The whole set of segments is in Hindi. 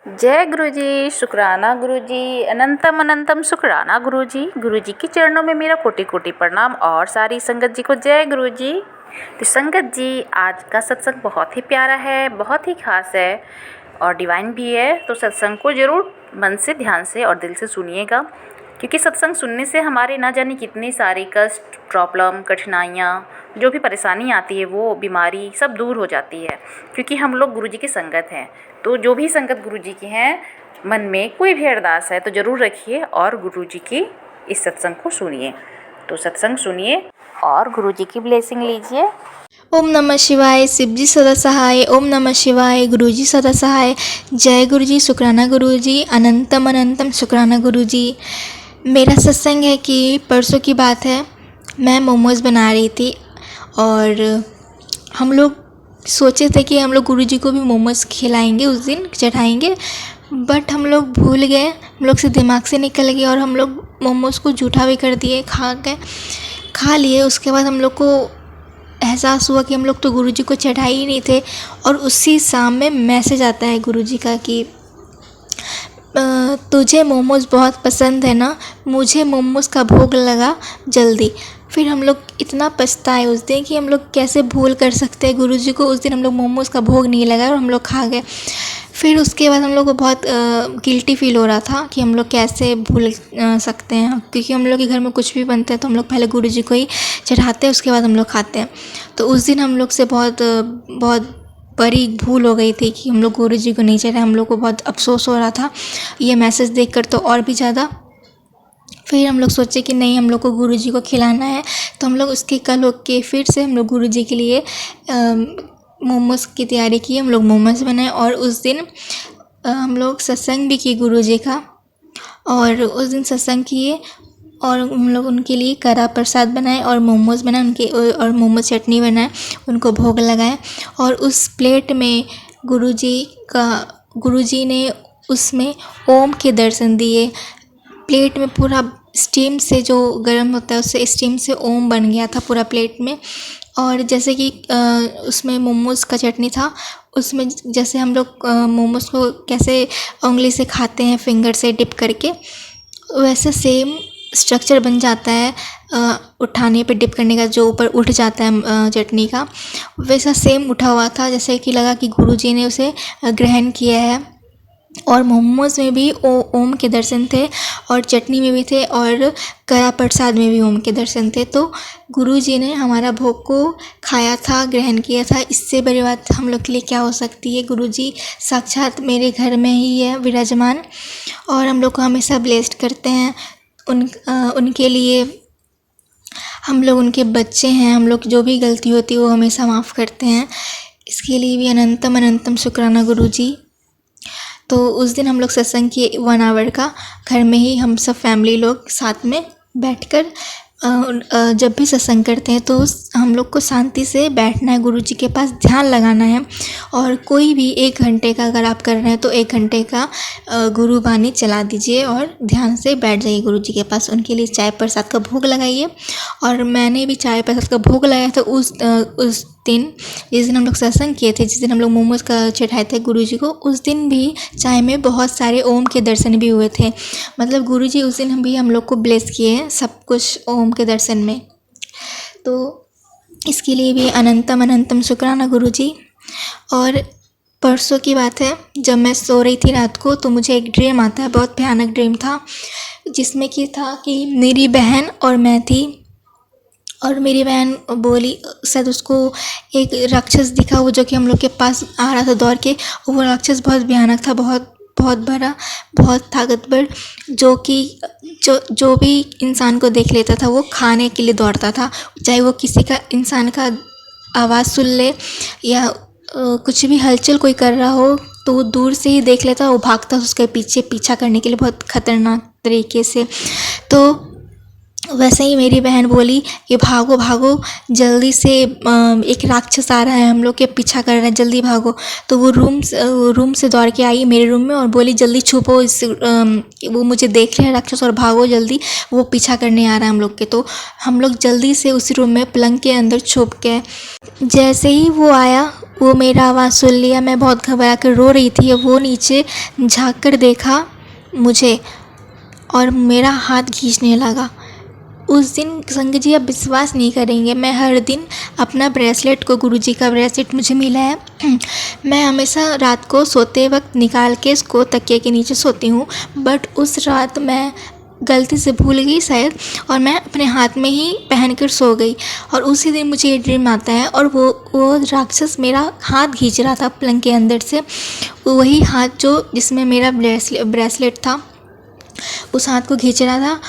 जय गुरुजी, शुक्राना गुरुजी, अनंतम अनंतम शुक्राना गुरुजी। गुरुजी के चरणों में मेरा कोटि कोटि प्रणाम और सारी संगत जी को जय गुरुजी। तो संगत जी, आज का सत्संग बहुत ही प्यारा है, बहुत ही खास है और डिवाइन भी है। तो सत्संग को ज़रूर मन से, ध्यान से और दिल से सुनिएगा, क्योंकि सत्संग सुनने से हमारे ना जाने कितनी सारी कष्ट, प्रॉब्लम, कठिनाइयाँ, जो भी परेशानी आती है, वो बीमारी सब दूर हो जाती है, क्योंकि हम लोग गुरुजी की संगत हैं। तो जो भी संगत गुरुजी की हैं, मन में कोई भी अरदास है तो ज़रूर रखिए और गुरुजी की इस सत्संग को सुनिए। तो सत्संग सुनिए और गुरुजी की ब्लेसिंग लीजिए। ओम नमः शिवाय, शिवजी सदा सहाय। ओम नमः शिवाय, गुरुजी सदा सहाय। जय गुरुजी, शुक्राना गुरुजी, अनंतम अनंतम शुक्राना गुरुजी। मेरा सत्संग है कि परसों की बात है, मैं मोमोज़ बना रही थी और हम लोग सोचे थे कि हम लोग गुरुजी को भी मोमोज़ खिलाएंगे, उस दिन चढ़ाएंगे, बट हम लोग भूल गए, हम लोग से दिमाग से निकल गए और हम लोग मोमोज़ को जूठा भी कर दिए, खा लिए। उसके बाद हम लोग को एहसास हुआ कि हम लोग तो गुरुजी को चढ़ाए ही नहीं थे। और उसी शाम में मैसेज आता है गुरुजी का कि तुझे मोमोज़ बहुत पसंद है ना, मुझे मोमोज़ का भोग लगा जल्दी। फिर हम लोग इतना पछताए उस दिन कि हम लोग कैसे भूल कर सकते हैं गुरुजी को। उस दिन हम लोग मोमोज़ का भोग नहीं लगा और हम लोग खा गए। फिर उसके बाद हम लोग को बहुत गिल्टी फील हो रहा था कि हम लोग कैसे भूल सकते हैं, क्योंकि हम लोग के घर में कुछ भी बनता है तो हम लोग पहले गुरुजी को ही चढ़ाते हैं, उसके बाद हम लोग खाते हैं। तो उस दिन हम लोग से बहुत बड़ी भूल हो गई थी कि हम लोग गुरुजी को नहीं चढ़ाए। हम लोग को बहुत अफसोस हो रहा था ये मैसेज देखकर, तो और भी ज़्यादा। फिर हम लोग सोचे कि नहीं, हम लोग को गुरुजी को खिलाना है, तो हम लोग उसके कल होके फिर से हम लोग गुरुजी के लिए मोमोज़ की तैयारी की। हम लोग मोमोज़ बनाए और उस दिन हम लोग सत्संग भी किए गुरुजी का। और उस दिन सत्संग किए और हम लोग उनके लिए कड़ा प्रसाद बनाए और मोमोज़ बनाए उनके, और मोमोज़ चटनी बनाए, उनको भोग लगाए। और उस प्लेट में गुरुजी ने उसमें ओम के दर्शन दिए। प्लेट में पूरा स्टीम से, जो गर्म होता है उससे स्टीम से ओम बन गया था पूरा प्लेट में। और जैसे कि उसमें मोमोज़ का चटनी था, उसमें जैसे हम लोग मोमोज़ को कैसे उंगली से खाते हैं, फिंगर से डिप करके, वैसे सेम स्ट्रक्चर बन जाता है। उठाने पे डिप करने का जो ऊपर उठ जाता है चटनी का, वैसा सेम उठा हुआ था। जैसे कि लगा कि गुरुजी ने उसे ग्रहण किया है। और मोमोज़ में भी ओम के दर्शन थे और चटनी में भी थे और कड़ा प्रसाद में भी ओम के दर्शन थे। तो गुरुजी ने हमारा भोग को खाया था, ग्रहण किया था। इससे बड़ी बात हम लोग के लिए क्या हो सकती है। गुरुजी साक्षात मेरे घर में ही है विराजमान और हम लोग को हमेशा ब्लेस्ड करते हैं। उनके लिए हम लोग उनके बच्चे हैं, हम लोग जो भी गलती होती है वो हमेशा माफ़ करते हैं। इसके लिए भी अनंतम अनंतम शुक्राना गुरुजी। तो उस दिन हम लोग सत्संग किए 1 आवर का, घर में ही हम सब फैमिली लोग साथ में बैठकर जब भी सत्संग करते हैं तो हम लोग को शांति से बैठना है, गुरुजी के पास ध्यान लगाना है। और कोई भी 1 घंटे का अगर आप कर रहे हैं तो 1 घंटे का गुरुबानी चला दीजिए और ध्यान से बैठ जाइए गुरुजी के पास। उनके लिए चाय प्रसाद का भोग लगाइए। और मैंने भी चाय प्रसाद का भोग लगाया था उस दिन, जिस दिन हम लोग सत्संग किए थे, जिस दिन हम लोग मोमोज़ का चढ़ाए थे गुरुजी को, उस दिन भी चाय में बहुत सारे ओम के दर्शन भी हुए थे। मतलब गुरुजी उस दिन भी हम लोग को ब्लेस किए हैं सब कुछ ओम के दर्शन में। तो इसके लिए भी अनंतम अनंतम शुक्राना गुरुजी। और परसों की बात है, जब मैं सो रही थी रात को तो मुझे एक ड्रीम आता है, बहुत भयानक ड्रीम था, जिसमें कि था कि मेरी बहन और मैं थी। और मेरी बहन बोली, शायद उसको एक राक्षस दिखा वो, जो कि हम लोग के पास आ रहा था दौड़ के। वो राक्षस बहुत भयानक था, बहुत बहुत बड़ा, बहुत ताकतवर, जो कि जो भी इंसान को देख लेता था वो खाने के लिए दौड़ता था। चाहे वो किसी का, इंसान का आवाज़ सुन ले या कुछ भी हलचल कोई कर रहा हो तो वो दूर से ही देख लेता, वो भागता उसके पीछे, पीछा करने के लिए बहुत ख़तरनाक तरीके से। तो वैसे ही मेरी बहन बोली कि भागो भागो जल्दी से, एक राक्षस आ रहा है, हम लोग के पीछा कर रहा है, जल्दी भागो। तो वो रूम से दौड़ के आई मेरे रूम में और बोली जल्दी छुपो, वो मुझे देख रहे हैं राक्षस, और भागो जल्दी, वो पीछा करने आ रहा है हम लोग के। तो हम लोग जल्दी से उस रूम में पलंग के अंदर छुप गए। जैसे ही वो आया, वो मेरा आवाज़ सुन लिया, मैं बहुत घबरा कर रो रही थी। वो नीचे झाँक कर देखा मुझे और मेरा हाथ खींचने लगा। उस दिन संग जी आप विश्वास नहीं करेंगे, मैं हर दिन अपना ब्रेसलेट को, गुरुजी का ब्रेसलेट मुझे मिला है, मैं हमेशा रात को सोते वक्त निकाल के इसको तकिए के नीचे सोती हूँ। बट उस रात मैं गलती से भूल गई शायद, और मैं अपने हाथ में ही पहन कर सो गई। और उसी दिन मुझे ये ड्रीम आता है, और वो राक्षस मेरा हाथ खींच रहा था पलंग के अंदर से, वही हाथ जो जिसमें मेरा ब्रेसलेट था, उस हाथ को खींच रहा था।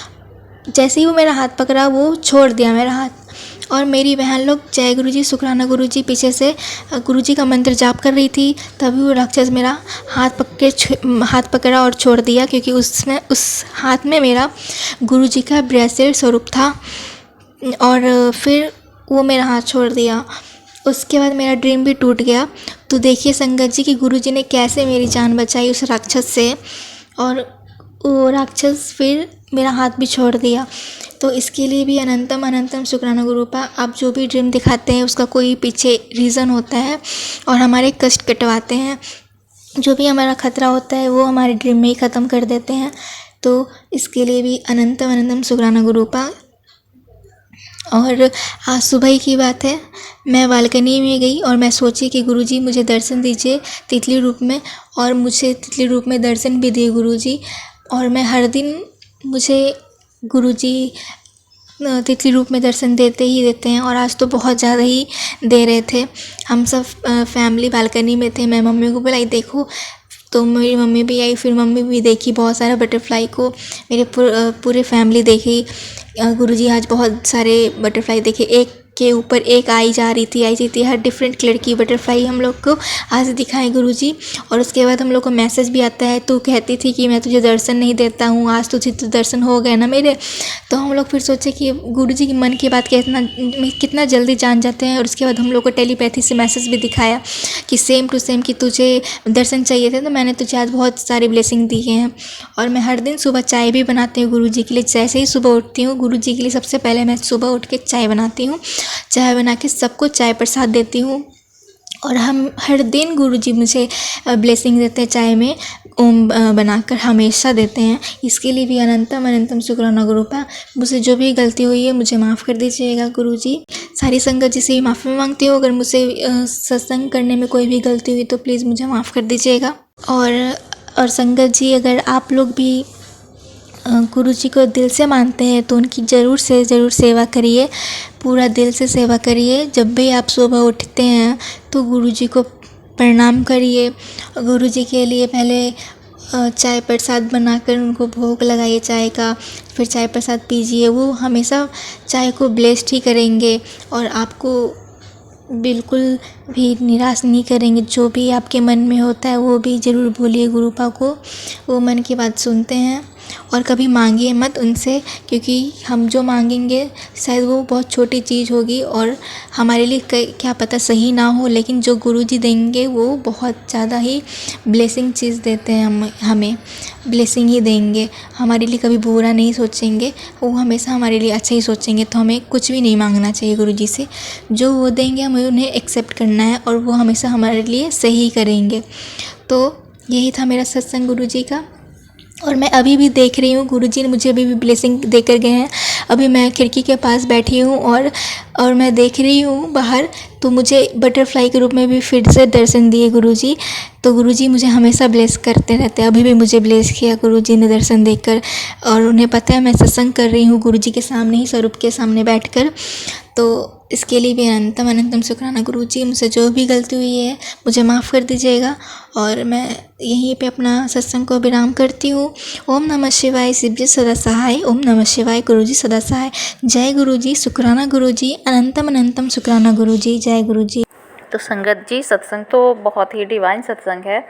जैसे ही वो मेरा हाथ पकड़ा, वो छोड़ दिया मेरा हाथ। और मेरी बहन लोग जय गुरुजी शुक्राना गुरुजी पीछे से गुरुजी का मंत्र जाप कर रही थी, तभी वो राक्षस मेरा हाथ पकड़ा और छोड़ दिया, क्योंकि उस हाथ में मेरा गुरुजी का ब्रेसलेट स्वरूप था। और फिर वो मेरा हाथ छोड़ दिया। उसके बाद मेरा ड्रीम भी टूट गया। तो देखिए संगत जी कि गुरुजी ने कैसे मेरी जान बचाई उस राक्षस से, और वो राक्षस फिर मेरा हाथ भी छोड़ दिया। तो इसके लिए भी अनंतम अनंतम शुक्राना गुरुपा। आप जो भी ड्रीम दिखाते हैं उसका कोई पीछे रीज़न होता है, और हमारे कष्ट कटवाते हैं। जो भी हमारा खतरा होता है वो हमारे ड्रीम में ही ख़त्म कर देते हैं। तो इसके लिए भी अनंतम अनंतम शुक्राना गुरुपा। और आज सुबह ही की बात है, मैं बालकनी में गई और मैं सोची कि गुरुजी मुझे दर्शन दीजिए तितली रूप में, और मुझे तितली रूप में दर्शन भी दिए गुरुजी। और मैं हर दिन, मुझे गुरुजी तितली रूप में दर्शन देते ही देते हैं, और आज तो बहुत ज़्यादा ही दे रहे थे। हम सब फैमिली बालकनी में थे। मैं मम्मी को बुलाई, देखो, तो मेरी मम्मी भी आई, फिर मम्मी भी देखी बहुत सारा बटरफ्लाई को, मेरे पूरे फैमिली देखी। गुरुजी आज बहुत सारे बटरफ्लाई देखे, एक के ऊपर एक आई जा रही थी, हर डिफरेंट कलर की बटरफ्लाई हम लोग को आज दिखाए गुरुजी। और उसके बाद हम लोग को मैसेज भी आता है, तू कहती थी कि मैं तुझे दर्शन नहीं देता हूँ, आज तुझे तो दर्शन हो गए ना मेरे। तो हम लोग फिर सोचे कि गुरुजी की मन की बात कितना जल्दी जान जाते हैं। और उसके बाद हम लोग को टेलीपैथी से मैसेज भी दिखाया कि सेम टू सेम, कि तुझे दर्शन चाहिए थे तो मैंने तुझे आज बहुत सारी ब्लेसिंग दी हैं। और मैं हर दिन सुबह चाय भी बनाती हूँ गुरुजी के लिए। जैसे ही सुबह उठती हूँ, गुरुजी के लिए सबसे पहले मैं सुबह उठ के चाय बनाती हूँ, चाय बना के सबको चाय प्रसाद देती हूँ। और हम हर दिन गुरुजी मुझे ब्लेसिंग देते हैं, चाय में ओम बनाकर हमेशा देते हैं। इसके लिए भी अनंतम अनंतम शुक्राना गुरुपा। मुझसे जो भी गलती हुई है मुझे माफ़ कर दीजिएगा गुरुजी। सारी संगत जी से भी माफ़ी मांगती हूँ, अगर मुझसे सत्संग करने में कोई भी गलती हुई तो प्लीज़ मुझे माफ़ कर दीजिएगा। और संगत जी, अगर आप लोग भी गुरुजी को दिल से मानते हैं तो उनकी ज़रूर से ज़रूर सेवा करिए, पूरा दिल से सेवा करिए। जब भी आप सुबह उठते हैं तो गुरुजी को प्रणाम करिए। गुरुजी के लिए पहले चाय प्रसाद बनाकर उनको भोग लगाइए चाय का, फिर चाय प्रसाद पीजिए। वो हमेशा चाय को ब्लेस्ड ही करेंगे और आपको बिल्कुल भी निराश नहीं करेंगे। जो भी आपके मन में होता है वो भी ज़रूर बोलिए गुरुपा को, वो मन की बात सुनते हैं। और कभी मांगिए मत उनसे, क्योंकि हम जो मांगेंगे शायद वो बहुत छोटी चीज़ होगी और हमारे लिए क्या पता सही ना हो, लेकिन जो गुरुजी देंगे वो बहुत ज़्यादा ही ब्लेसिंग चीज़ देते हैं। हमें ब्लेसिंग ही देंगे, हमारे लिए कभी बुरा नहीं सोचेंगे, वो हमेशा हमारे लिए अच्छा ही सोचेंगे। तो हमें कुछ भी नहीं मांगना चाहिए गुरुजी से, जो वो देंगे हमें उन्हें एक्सेप्ट करना है, और वो हमेशा हमारे लिए सही करेंगे। तो यही था मेरा सत्संग गुरुजी का। और मैं अभी भी देख रही हूँ, गुरुजी ने मुझे अभी भी ब्लेसिंग दे कर गए हैं। अभी मैं खिड़की के पास बैठी हूँ और मैं देख रही हूँ बाहर, तो मुझे बटरफ्लाई के रूप में भी फिर से दर्शन दिए गुरुजी। तो गुरुजी मुझे हमेशा ब्लेस करते रहते हैं, अभी भी मुझे ब्लेस किया गुरुजी ने दर्शन देकर। और उन्हें पता है मैं सत्संग कर रही हूँ गुरुजी के सामने ही, स्वरूप के सामने बैठकर। तो इसके लिए भी अनंतम अनंतम शुक्राना गुरुजी। मुझसे जो भी गलती हुई है मुझे माफ़ कर दीजिएगा। और मैं यहीं पे अपना सत्संग को विराम करती हूँ। ओम नमः शिवाय, शिव जी सदा सहाय। ओम नमः शिवाय, गुरुजी सदा सहाय। जय गुरुजी, शुक्राना गुरुजी, अनंतम अनंतम शुक्राना गुरुजी। जय गुरुजी। तो संगत जी, सत्संग तो बहुत ही डिवाइन सत्संग है।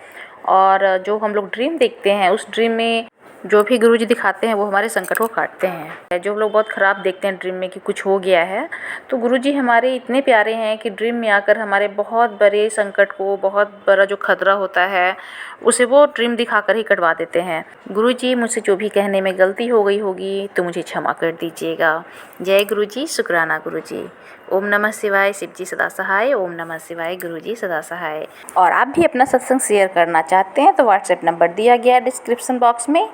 और जो हम लोग ड्रीम देखते हैं उस ड्रीम में जो भी गुरुजी दिखाते हैं वो हमारे संकट को काटते हैं। जो लोग बहुत ख़राब देखते हैं ड्रीम में कि कुछ हो गया है, तो गुरुजी हमारे इतने प्यारे हैं कि ड्रीम में आकर हमारे बहुत बड़े संकट को, बहुत बड़ा जो खतरा होता है उसे वो ड्रीम दिखाकर ही कटवा देते हैं। गुरुजी, मुझसे जो भी कहने में गलती हो गई होगी तो मुझे क्षमा कर दीजिएगा। जय गुरुजी, शुक्राना गुरुजी। ओम नमः शिवाय, शिव जी सदा सहाय। ओम नमः शिवाय, गुरुजी सदा सहाय। और आप भी अपना सत्संग शेयर करना चाहते हैं तो व्हाट्सएप नंबर दिया गया है डिस्क्रिप्शन बॉक्स में।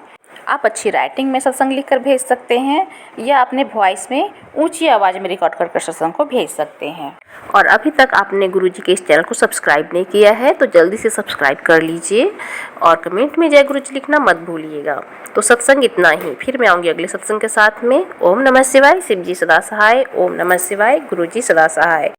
आप अच्छी राइटिंग में सत्संग लिखकर भेज सकते हैं या अपने वॉइस में ऊंची आवाज़ में रिकॉर्ड कर सत्संग को भेज सकते हैं। और अभी तक आपने गुरुजी के इस चैनल को सब्सक्राइब नहीं किया है तो जल्दी से सब्सक्राइब कर लीजिए और कमेंट में जय गुरुजी लिखना मत भूलिएगा। तो सत्संग इतना ही, फिर मैं आऊँगी अगले सत्संग के साथ में। ओम नमः शिवाय, शिव जी सदा सहाय। ओम नमः शिवाय, गुरुजी सदा सहाय।